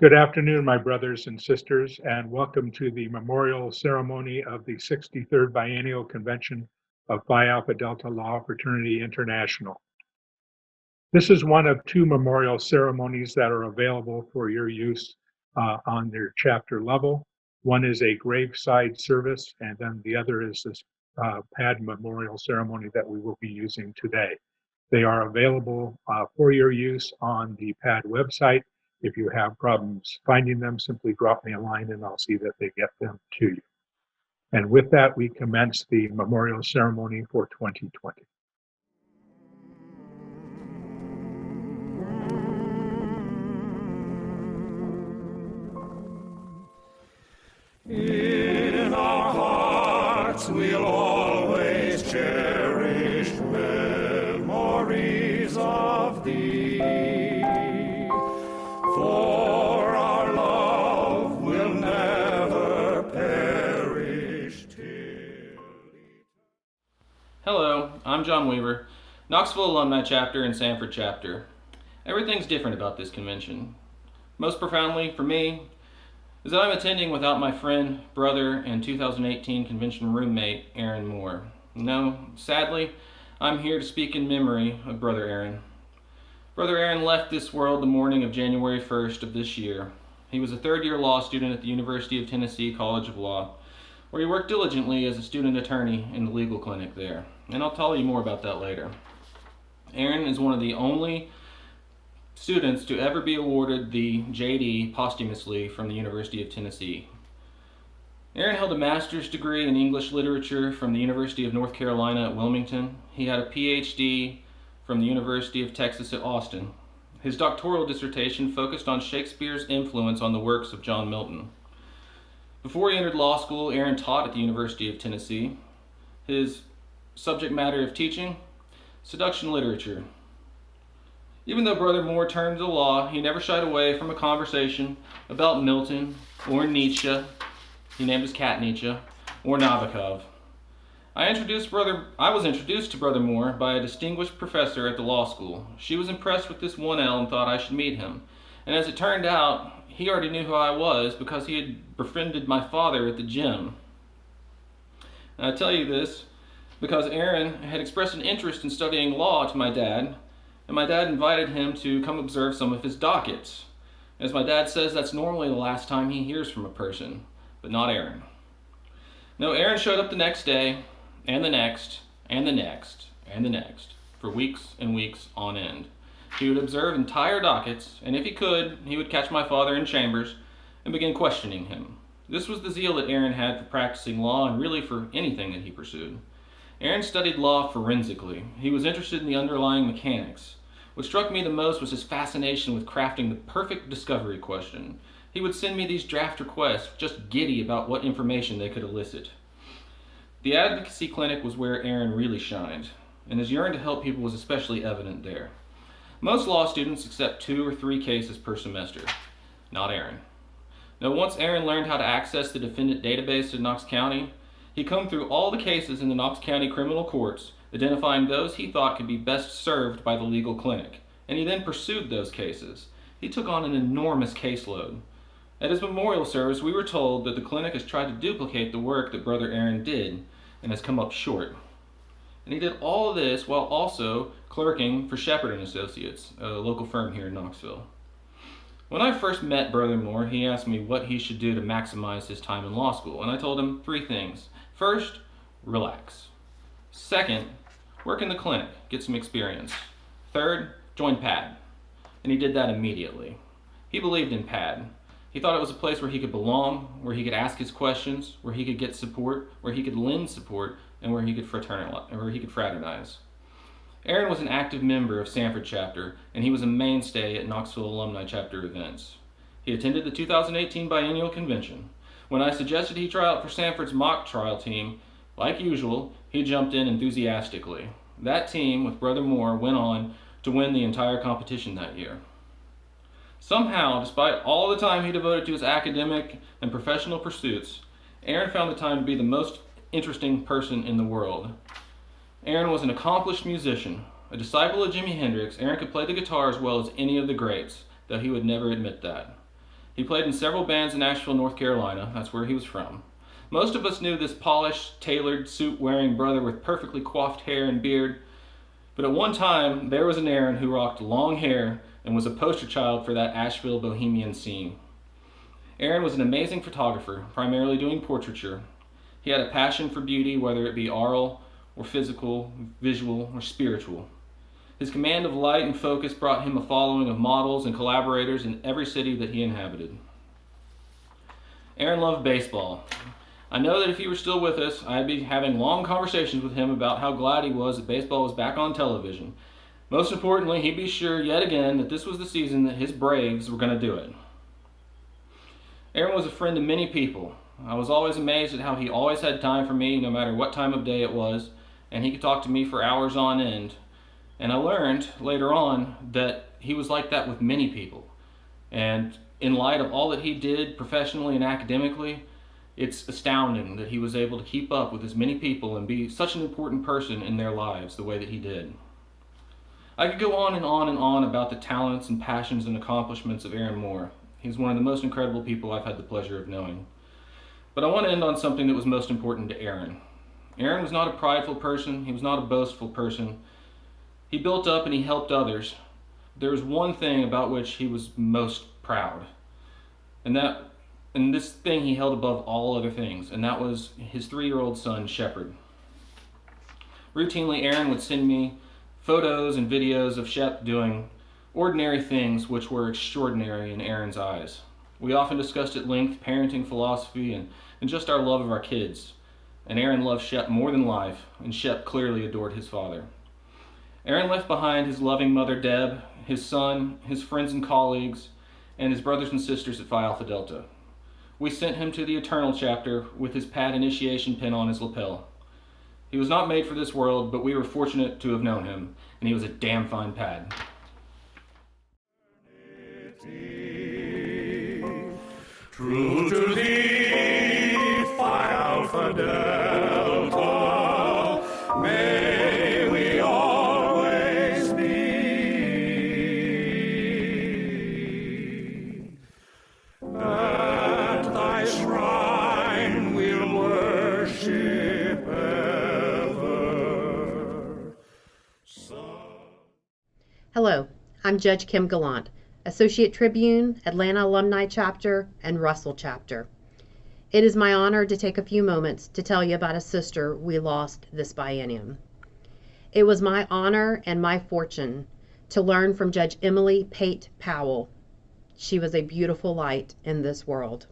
Good afternoon, my brothers and sisters, and welcome to the memorial ceremony of the 63rd Biennial Convention of Phi Alpha Delta Law Fraternity International. This is one of two memorial ceremonies that are available for your use on your chapter level. One is a graveside service, and then the other is this pad memorial ceremony that we will be using today. They are available for your use on the pad website. If you have problems finding them, simply drop me a line and I'll see that they get them to you. And with that, we commence the memorial ceremony for 2020. In our hearts we'll always cherish memories of thee, for our love will never perish till. Hello, I'm John Weaver, Knoxville Alumni Chapter and Sanford Chapter. Everything's different about this convention. Most profoundly, for me, is that I'm attending without my friend, brother, and 2018 convention roommate, Aaron Moore. No, sadly, I'm here to speak in memory of Brother Aaron. Brother Aaron left this world the morning of January 1st of this year. He was a third-year law student at the University of Tennessee College of Law, where he worked diligently as a student attorney in the legal clinic there. And I'll tell you more about that later. Aaron is one of the only students to ever be awarded the JD posthumously from the University of Tennessee. Aaron held a master's degree in English literature from the University of North Carolina at Wilmington. He had a PhD from the University of Texas at Austin. His doctoral dissertation focused on Shakespeare's influence on the works of John Milton. Before he entered law school, Aaron taught at the University of Tennessee. His subject matter of teaching, seduction literature. Even though Brother Moore turned to the law, he never shied away from a conversation about Milton or Nietzsche, he named his cat Nietzsche, or Nabokov. I was introduced to Brother Moore by a distinguished professor at the law school. She was impressed with this 1L and thought I should meet him. And as it turned out, he already knew who I was because he had befriended my father at the gym. And I tell you this because Aaron had expressed an interest in studying law to my dad, and my dad invited him to come observe some of his dockets. As my dad says, that's normally the last time he hears from a person, but not Aaron. No, Aaron showed up the next day, and the next, and the next, and the next, for weeks and weeks on end. He would observe entire dockets, and if he could, he would catch my father in chambers and begin questioning him. This was the zeal that Aaron had for practicing law and really for anything that he pursued. Aaron studied law forensically. He was interested in the underlying mechanics. What struck me the most was his fascination with crafting the perfect discovery question. He would send me these draft requests, just giddy about what information they could elicit. The advocacy clinic was where Aaron really shined, and his yearn to help people was especially evident there. Most law students accept 2 or 3 cases per semester. Not Aaron. Now, once Aaron learned how to access the defendant database in Knox County, he combed through all the cases in the Knox County criminal courts, identifying those he thought could be best served by the legal clinic, and he then pursued those cases. He took on an enormous caseload. At his memorial service, we were told that the clinic has tried to duplicate the work that Brother Aaron did and has come up short. And he did all of this while also clerking for Shepherd & Associates, a local firm here in Knoxville. When I first met Brother Moore, he asked me what he should do to maximize his time in law school, and I told him 3 things. First, relax. Second, work in the clinic, get some experience. Third, join PAD. And he did that immediately. He believed in PAD. He thought it was a place where he could belong, where he could ask his questions, where he could get support, where he could lend support, and where he could fraternize. Aaron was an active member of Sanford Chapter, and he was a mainstay at Knoxville Alumni Chapter events. He attended the 2018 Biennial Convention. When I suggested he try out for Sanford's mock trial team, like usual, he jumped in enthusiastically. That team, with Brother Moore, went on to win the entire competition that year. Somehow, despite all the time he devoted to his academic and professional pursuits, Aaron found the time to be the most interesting person in the world. Aaron was an accomplished musician. A disciple of Jimi Hendrix, Aaron could play the guitar as well as any of the greats, though he would never admit that. He played in several bands in Asheville, North Carolina. That's where he was from. Most of us knew this polished, tailored, suit-wearing brother with perfectly coiffed hair and beard. But at one time, there was an Aaron who rocked long hair and was a poster child for that Asheville bohemian scene. Aaron was an amazing photographer, primarily doing portraiture. He had a passion for beauty, whether it be oral or physical, visual, or spiritual. His command of light and focus brought him a following of models and collaborators in every city that he inhabited. Aaron loved baseball. I know that if he were still with us, I'd be having long conversations with him about how glad he was that baseball was back on television. Most importantly, he'd be sure yet again that this was the season that his Braves were going to do it. Aaron was a friend to many people. I was always amazed at how he always had time for me, no matter what time of day it was, and he could talk to me for hours on end. And I learned later on that he was like that with many people. And in light of all that he did professionally and academically, it's astounding that he was able to keep up with as many people and be such an important person in their lives the way that he did. I could go on and on and on about the talents and passions and accomplishments of Aaron Moore. He's one of the most incredible people I've had the pleasure of knowing. But I want to end on something that was most important to Aaron. Aaron was not a prideful person. He was not a boastful person. He built up and he helped others. There was one thing about which he was most proud. And this thing he held above all other things, and that was his 3-year-old son, Shepard. Routinely, Aaron would send me photos and videos of Shep doing ordinary things which were extraordinary in Aaron's eyes. We often discussed at length parenting philosophy and just our love of our kids. And Aaron loved Shep more than life, and Shep clearly adored his father. Aaron left behind his loving mother, Deb, his son, his friends and colleagues, and his brothers and sisters at Phi Alpha Delta. We sent him to the Eternal chapter with his pad initiation pin on his lapel. He was not made for this world, but we were fortunate to have known him, and he was a damn fine pad. True to thee, Phi Alpha Delta, may we always be. At thy shrine we'll worship ever. Hello, I'm Judge Kim Gallant, Associate Tribune, Atlanta Alumni Chapter, and Russell Chapter. It is my honor to take a few moments to tell you about a sister we lost this biennium. It was my honor and my fortune to learn from Judge Emily Pate Powell. She was a beautiful light in this world.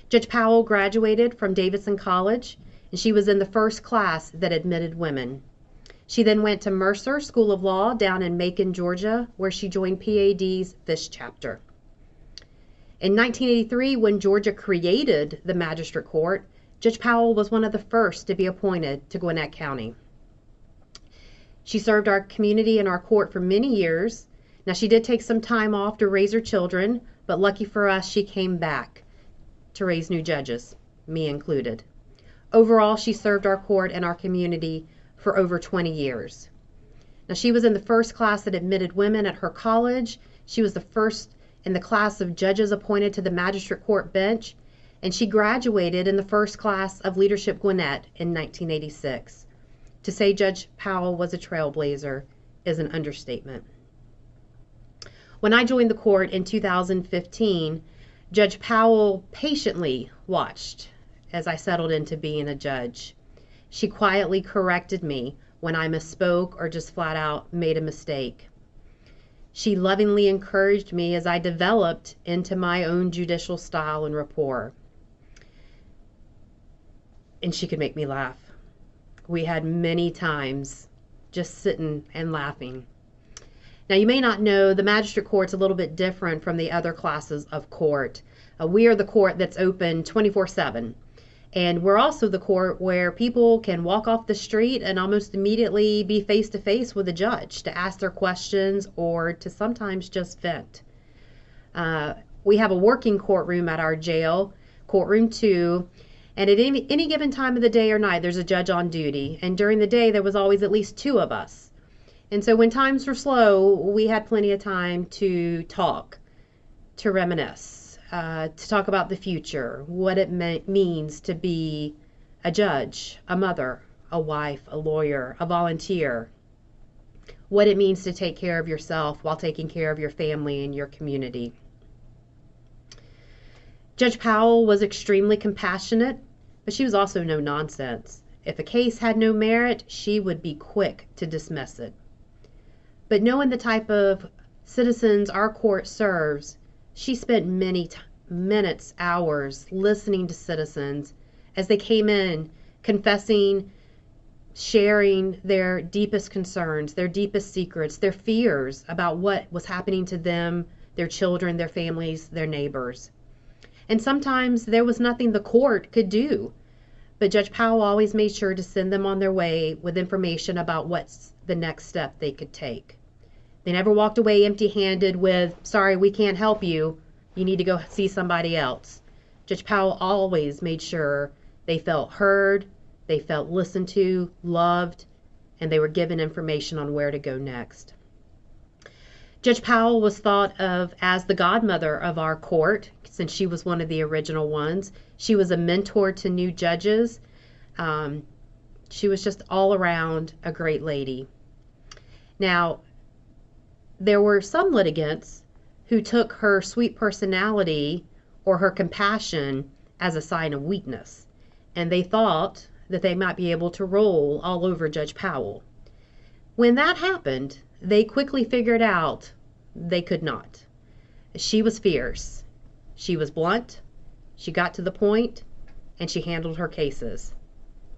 Judge Powell graduated from Davidson College, and she was in the first class that admitted women. She then went to Mercer School of Law down in Macon, Georgia, where she joined PAD's Fish Chapter. In 1983, when Georgia created the Magistrate Court, Judge Powell was one of the first to be appointed to Gwinnett County. She served our community and our court for many years. Now, she did take some time off to raise her children, but lucky for us, she came back to raise new judges, me included. Overall, she served our court and our community for over 20 years. Now, she was in the first class that admitted women at her college. She was the first in the class of judges appointed to the Magistrate Court bench, and she graduated in the first class of Leadership Gwinnett in 1986. To say Judge Powell was a trailblazer is an understatement. When I joined the court in 2015, Judge Powell patiently watched as I settled into being a judge. She quietly corrected me when I misspoke or just flat out made a mistake. She lovingly encouraged me as I developed into my own judicial style and rapport. And she could make me laugh. We had many times just sitting and laughing. Now, you may not know, the Magistrate Court's a little bit different from the other classes of court. We are the court that's open 24/7. And we're also the court where people can walk off the street and almost immediately be face to face with a judge to ask their questions or to sometimes just vent. We have a working courtroom at our jail, courtroom 2, and at any given time of the day or night, there's a judge on duty. And during the day, there was always at least 2 of us. And so when times were slow, we had plenty of time to talk, to reminisce, to talk about the future, what it means to be a judge, a mother, a wife, a lawyer, a volunteer, what it means to take care of yourself while taking care of your family and your community. Judge Powell was extremely compassionate, but she was also no nonsense. If a case had no merit, she would be quick to dismiss it. But knowing the type of citizens our court serves, she spent many minutes, hours listening to citizens as they came in, confessing, sharing their deepest concerns, their deepest secrets, their fears about what was happening to them, their children, their families, their neighbors. And sometimes there was nothing the court could do, but Judge Powell always made sure to send them on their way with information about what's the next step they could take. They never walked away empty-handed with, sorry, we can't help you. You need to go see somebody else. Judge Powell always made sure they felt heard, they felt listened to, loved, and they were given information on where to go next. Judge Powell was thought of as the godmother of our court, since she was one of the original ones. She was a mentor to new judges. She was just all around a great lady. Now, there were some litigants who took her sweet personality or her compassion as a sign of weakness, and they thought that they might be able to roll all over Judge Powell. When that happened, they quickly figured out they could not. She was fierce. She was blunt. She got to the point, and she handled her cases.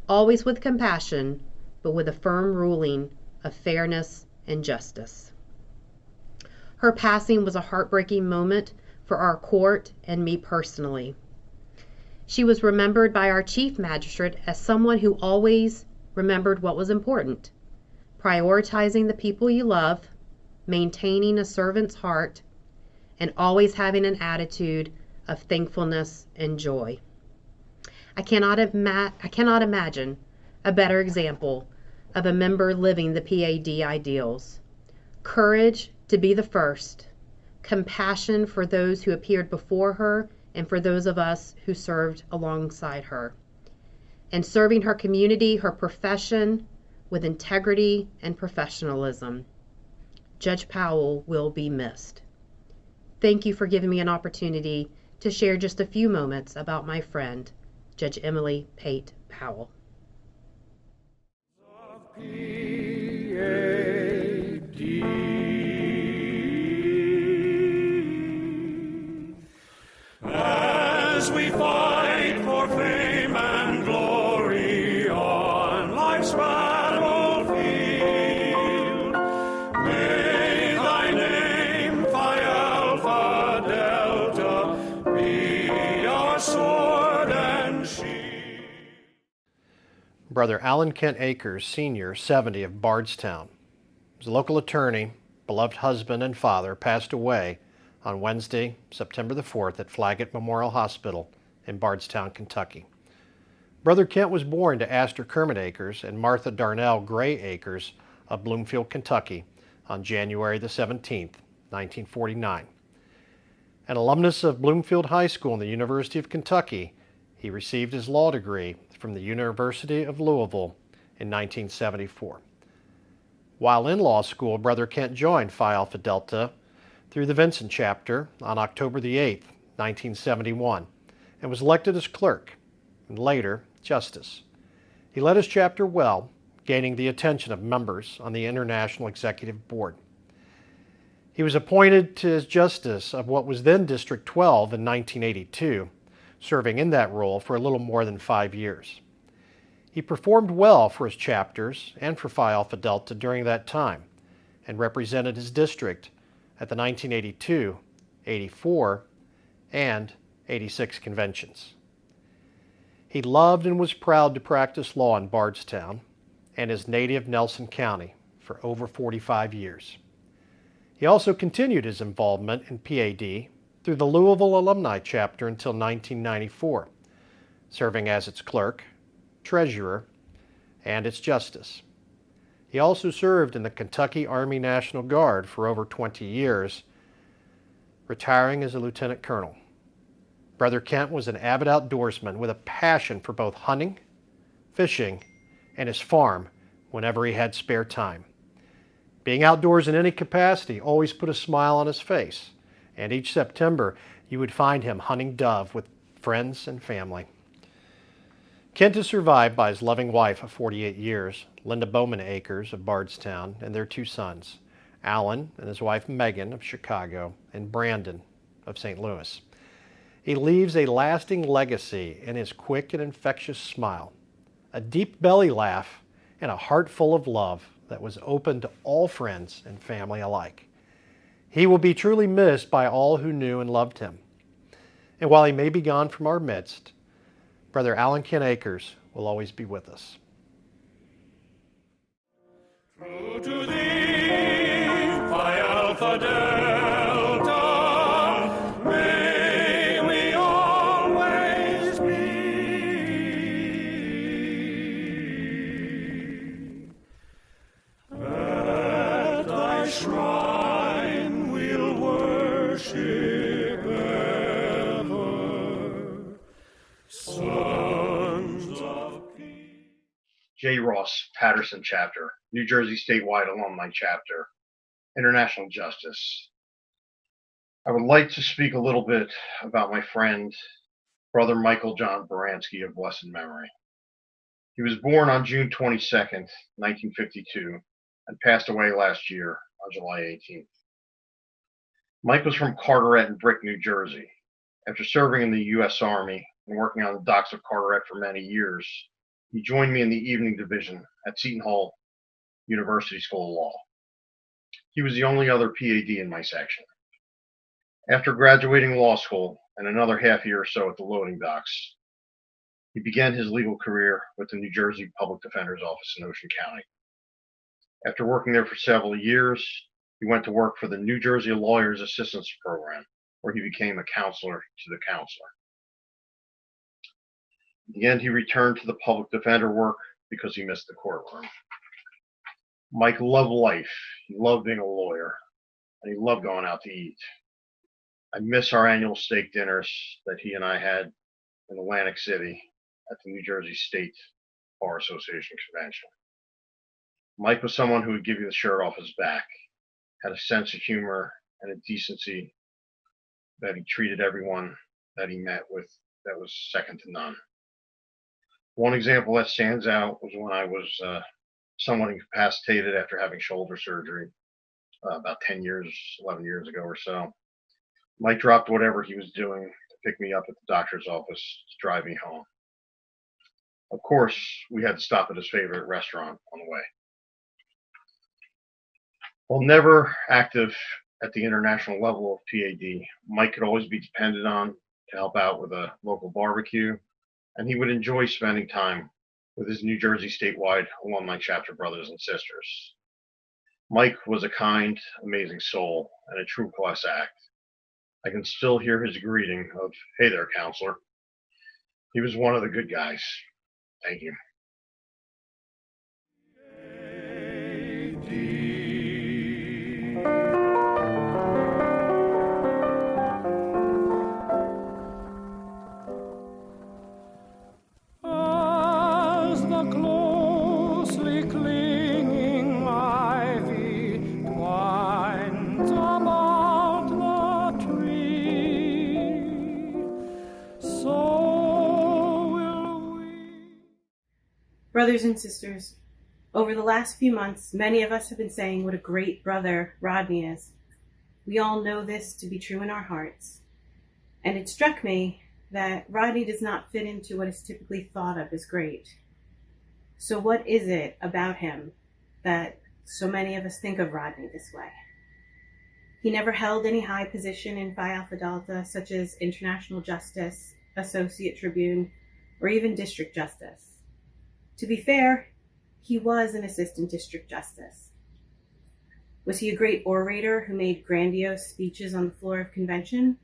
Always with compassion, but with a firm ruling of fairness and justice. Her passing was a heartbreaking moment for our court and me personally. She was remembered by our chief magistrate as someone who always remembered what was important, prioritizing the people you love, maintaining a servant's heart, and always having an attitude of thankfulness and joy. I cannot imagine a better example of a member living the PAD ideals. Courage to be the first, compassion for those who appeared before her and for those of us who served alongside her, and serving her community, her profession, with integrity and professionalism. Judge Powell will be missed. Thank you for giving me an opportunity to share just a few moments about my friend, Judge Emily Pate Powell. As we fight for fame and glory on life's battlefield, may thy name, Phi Alpha Delta, be our sword and shield. Brother Alan Kent Akers, Sr., 70, of Bardstown. His local attorney, beloved husband and father, passed away on Wednesday, September the 4th at Flaggett Memorial Hospital in Bardstown, Kentucky. Brother Kent was born to Astor Kermit Akers and Martha Darnell Gray Akers of Bloomfield, Kentucky on January the 17th, 1949. An alumnus of Bloomfield High School and the University of Kentucky, he received his law degree from the University of Louisville in 1974. While in law school, Brother Kent joined Phi Alpha Delta through the Vincent chapter on October the 8th, 1971, and was elected as clerk, and later justice. He led his chapter well, gaining the attention of members on the International Executive Board. He was appointed to as justice of what was then District 12 in 1982, serving in that role for a little more than 5 years. He performed well for his chapters and for Phi Alpha Delta during that time, and represented his district at the 1982, 84, and 86 conventions. He loved and was proud to practice law in Bardstown and his native Nelson County for over 45 years. He also continued his involvement in PAD through the Louisville Alumni Chapter until 1994, serving as its clerk, treasurer, and its justice. He also served in the Kentucky Army National Guard for over 20 years, retiring as a lieutenant colonel. Brother Kent was an avid outdoorsman with a passion for both hunting, fishing, and his farm whenever he had spare time. Being outdoors in any capacity always put a smile on his face, and each September you would find him hunting dove with friends and family. Kent is survived by his loving wife of 48 years, Linda Bowman Akers of Bardstown, and their two sons, Alan and his wife Megan of Chicago, and Brandon of St. Louis. He leaves a lasting legacy in his quick and infectious smile, a deep belly laugh, and a heart full of love that was open to all friends and family alike. He will be truly missed by all who knew and loved him. And while he may be gone from our midst, Brother Alan Kent Akers will always be with us. True to thee, Phi Alpha Delta, may we always be. At thy shrine we'll worship ever, sons of peace. J. Ross, Patterson Chapter, New Jersey Statewide Alumni Chapter, International Justice. I would like to speak a little bit about my friend, Brother Michael John Baranski of blessed memory. He was born on June 22nd, 1952, and passed away last year on July 18th. Mike was from Carteret and Brick, New Jersey. After serving in the U.S. Army and working on the docks of Carteret for many years, he joined me in the evening division at Seton Hall University School of Law. He was the only other PAD in my section. After graduating law school and another half year or so at the loading docks, he began his legal career with the New Jersey Public Defender's Office in Ocean County. After working there for several years, he went to work for the New Jersey Lawyers Assistance Program, where he became a counselor to the counselor. In the end, he returned to the public defender work because he missed the courtroom. Mike loved life. He loved being a lawyer, and he loved going out to eat. I miss our annual steak dinners that he and I had in Atlantic City at the New Jersey State Bar Association convention. Mike was someone who would give you the shirt off his back, had a sense of humor and a decency that he treated everyone that he met with that was second to none. One example that stands out was when I was somewhat incapacitated after having shoulder surgery about 11 years ago or so. Mike dropped whatever he was doing to pick me up at the doctor's office to drive me home. Of course, we had to stop at his favorite restaurant on the way. While never active at the international level of PAD, Mike could always be depended on to help out with a local barbecue, and he would enjoy spending time with his New Jersey statewide alumni chapter brothers and sisters. Mike was a kind, amazing soul and a true class act. I can still hear his greeting of, "Hey there, counselor." He was one of the good guys. Thank you. As the closely clinging ivy twines about the tree, so will we. Brothers and sisters, over the last few months, many of us have been saying what a great brother Rodney is. We all know this to be true in our hearts. And it struck me that Rodney does not fit into what is typically thought of as great. So what is it about him that so many of us think of Rodney this way? He never held any high position in Phi Alpha Delta, such as International Justice, Associate Tribune, or even District Justice. To be fair, he was an Assistant District Justice. Was he a great orator who made grandiose speeches on the floor of convention?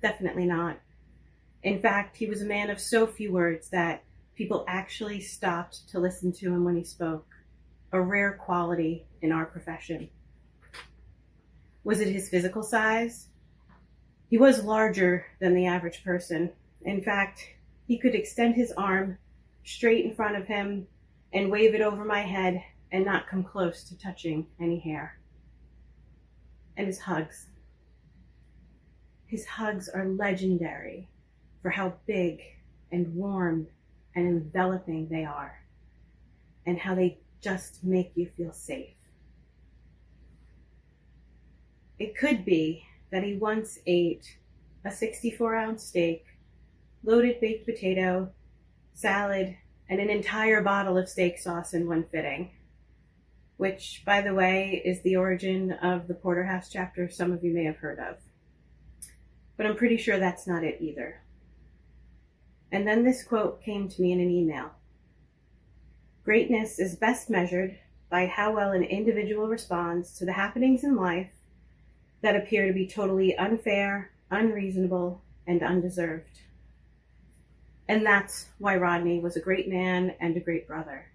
Definitely not. In fact, he was a man of so few words that people actually stopped to listen to him when he spoke, a rare quality in our profession. Was it his physical size? He was larger than the average person. In fact, he could extend his arm straight in front of him and wave it over my head and not come close to touching any hair. And his hugs. His hugs are legendary for how big and warm and enveloping they are, and how they just make you feel safe. It could be that he once ate a 64-ounce steak, loaded baked potato, salad, and an entire bottle of steak sauce in one fitting, which, by the way, is the origin of the porterhouse chapter some of you may have heard of. But I'm pretty sure that's not it either. And then this quote came to me in an email. Greatness is best measured by how well an individual responds to the happenings in life that appear to be totally unfair, unreasonable, and undeserved. And that's why Rodney was a great man and a great brother.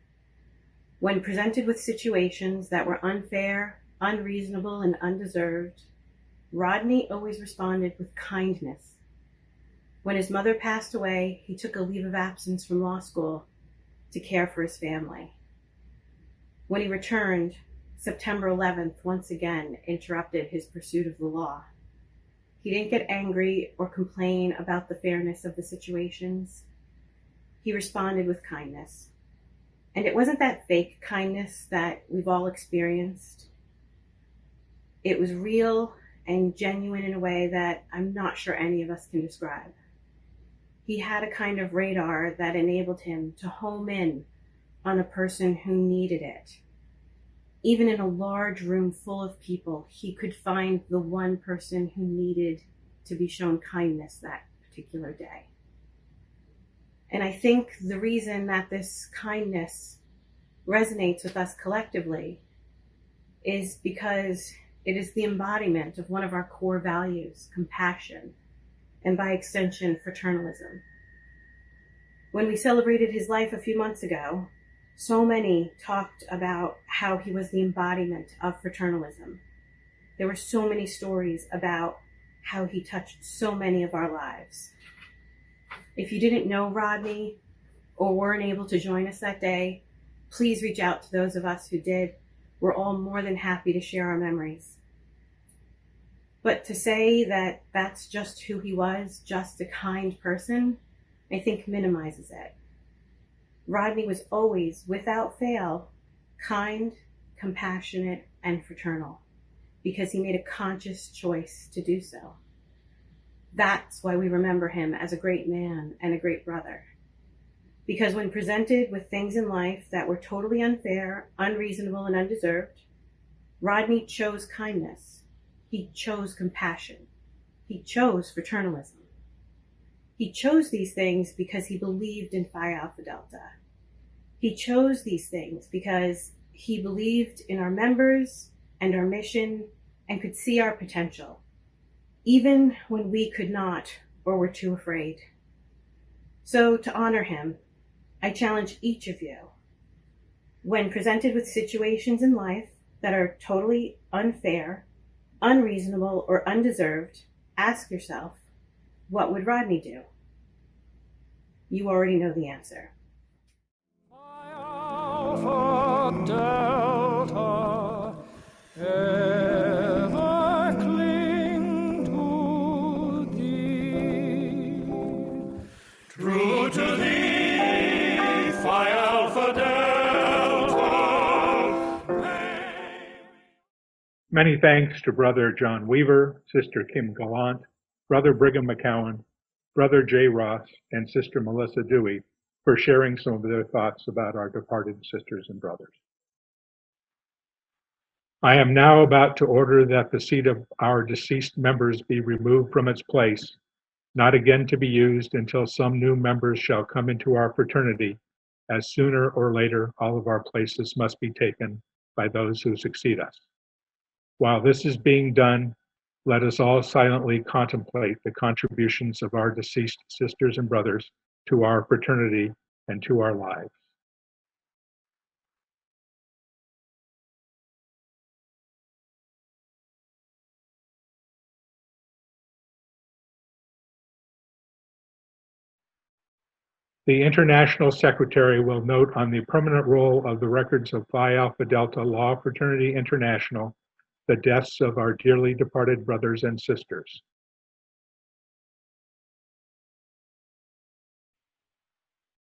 When presented with situations that were unfair, unreasonable, and undeserved, Rodney always responded with kindness. When his mother passed away, he took a leave of absence from law school to care for his family. When he returned, September 11th once again interrupted his pursuit of the law. He didn't get angry or complain about the fairness of the situations. He responded with kindness. And it wasn't that fake kindness that we've all experienced. It was real and genuine in a way that I'm not sure any of us can describe. He had a kind of radar that enabled him to home in on a person who needed it. Even in a large room full of people, he could find the one person who needed to be shown kindness that particular day. And I think the reason that this kindness resonates with us collectively is because it is the embodiment of one of our core values, compassion, and by extension, fraternalism. When we celebrated his life a few months ago, so many talked about how he was the embodiment of fraternalism. There were so many stories about how he touched so many of our lives. If you didn't know Rodney or weren't able to join us that day, please reach out to those of us who did. We're all more than happy to share our memories. But to say that that's just who he was, just a kind person, I think minimizes it. Rodney was always, without fail, kind, compassionate, and fraternal, because he made a conscious choice to do so. That's why we remember him as a great man and a great brother. Because when presented with things in life that were totally unfair, unreasonable, and undeserved, Rodney chose kindness. He chose compassion. He chose fraternalism. He chose these things because he believed in Phi Alpha Delta. He chose these things because he believed in our members and our mission and could see our potential, even when we could not or were too afraid. So to honor him, I challenge each of you, when presented with situations in life that are totally unfair, unreasonable, or undeserved, ask yourself, what would Rodney do? You already know the answer. Alpha Delta, ever cling to thee. True to thee, Phi Alpha Delta. Many thanks to Brother John Weaver, Sister Kim Gallant, Brother Brigham McCown, Brother Jay Ross, and Sister Melissa Dewey for sharing some of their thoughts about our departed sisters and brothers. I am now about to order that the seat of our deceased members be removed from its place, not again to be used until some new members shall come into our fraternity, as sooner or later all of our places must be taken by those who succeed us. While this is being done, let us all silently contemplate the contributions of our deceased sisters and brothers to our fraternity and to our lives. The International Secretary will note on the permanent roll of the records of Phi Alpha Delta Law Fraternity International the deaths of our dearly departed brothers and sisters.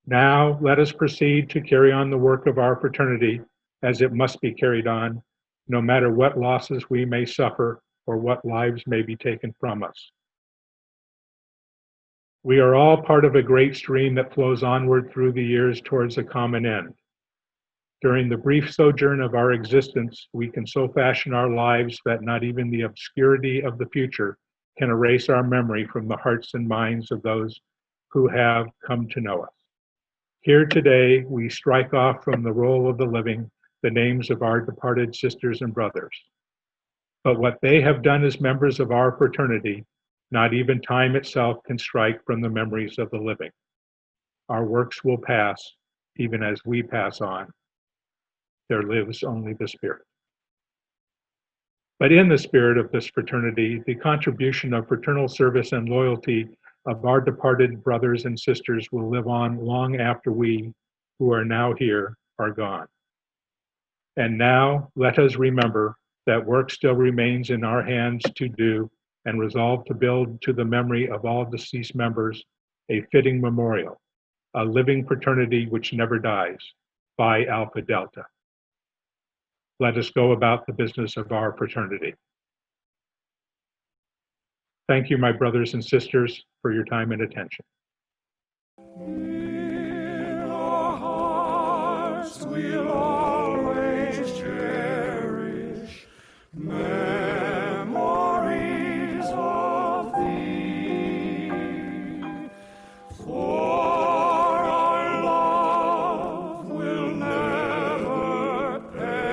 Now let us proceed to carry on the work of our fraternity as it must be carried on, no matter what losses we may suffer or what lives may be taken from us. We are all part of a great stream that flows onward through the years towards a common end. During the brief sojourn of our existence, we can so fashion our lives that not even the obscurity of the future can erase our memory from the hearts and minds of those who have come to know us. Here today, we strike off from the roll of the living the names of our departed sisters and brothers. But what they have done as members of our fraternity, not even time itself can strike from the memories of the living. Our works will pass, even as we pass on. There lives only the Spirit. But in the spirit of this fraternity, the contribution of fraternal service and loyalty of our departed brothers and sisters will live on long after we, who are now here, are gone. And now let us remember that work still remains in our hands to do and resolve to build to the memory of all deceased members a fitting memorial, a living fraternity which never dies, Phi Alpha Delta. Let us go about the business of our fraternity. Thank you, my brothers and sisters, for your time and attention. In our hearts we'll always cherish memories of thee. For our love will never perish.